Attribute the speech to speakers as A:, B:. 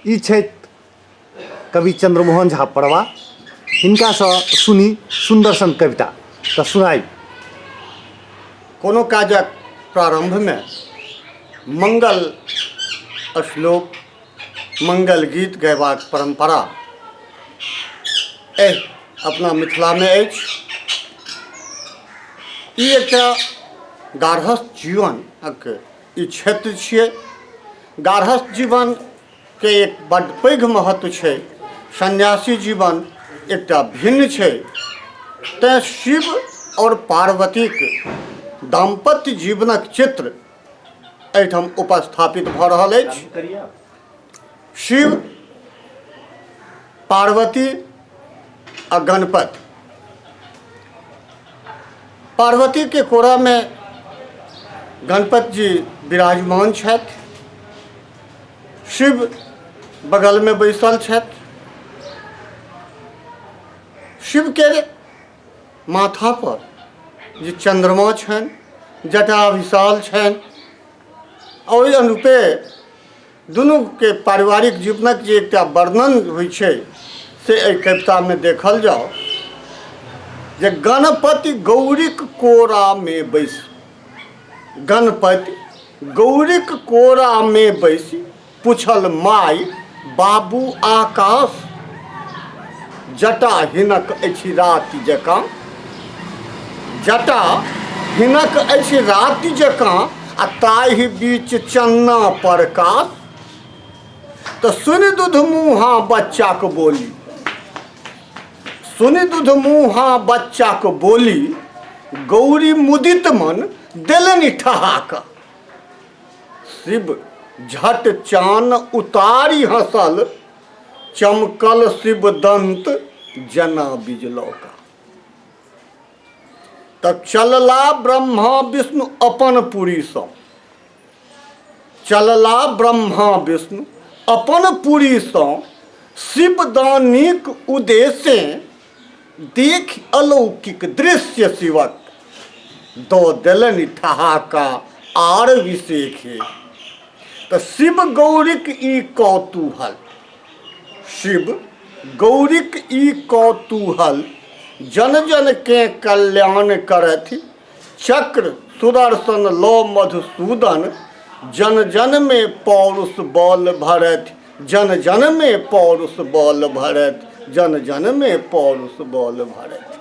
A: ई छै कवि चंद्रमोहन झा परवा। हिनका से सुनी सुंदर सन कविता। तो सुनाई।
B: कोनो काजक प्रारंभ में मंगल श्लोक मंगल गीत गयबाक परंपरा अपना मिथिला में अछि। ई एकटा गार्हस्थ जीवनक ई क्षेत्र छियै। गार्हस्थ जीवन के एक बड़ पैघ महत्व छै। सन्यासी जीवन एकटा भिन्न छै। तैं शिव और पार्वतीक दाम्पत्य जीवनक चित्र एहिठाम उपस्थापित भऽ रहल अछि। शिव, पार्वती आ गणपति। पार्वती के कोरा में गणपति जी विराजमान छथि। शिव बगल में बैसल छथि। शिव के माथा पर जे चंद्रमा छनि, जटा विशाल छनि। और ओहि अनुरूपे दुनू के पारिवारिक जीवनक जे एकटा वर्णन होइ छै से एहि कविता में देखल जाओ। जे गणपति गौरीक कोरा में बैसी, गणपति गौरीक कोरा में बैसी, पुछल माई बाबू आकाश, जटा हिनक अछि राति जकाँ। जटा हिनक अछि राति जकाँ आ ताहि बीच चन्ना प्रकाश। तो सुनि दूध मुँहा बच्चा को बोली, सुनि दूध मुँहा बच्चा को बोली, गौरी मुदित मन देलनि ठहाका। शिव झट चान उतारी हंसल, चमकल शिव दंत जना बिजलौका। तब चलला ब्रह्मा विष्णु अपन पुरी सँ, चलला ब्रह्मा विष्णु अपन पुरी सँ, शिवदानीक उद्देश्य देख अलौकिक दृश्य शिवक, दो देलनि ठहाका आर विशेखे। तो शिव गौरीक ई कौतूहल, शिव गौरीक ई कौतूहल, जन जन के कल्याण करथि। चक्र सुदर्शन लो मधुसूदन, जन जन में पौरुष बल भरथि, जन जन में पौरुष बल भरथि, जन जन में पौरुष बल भरथि।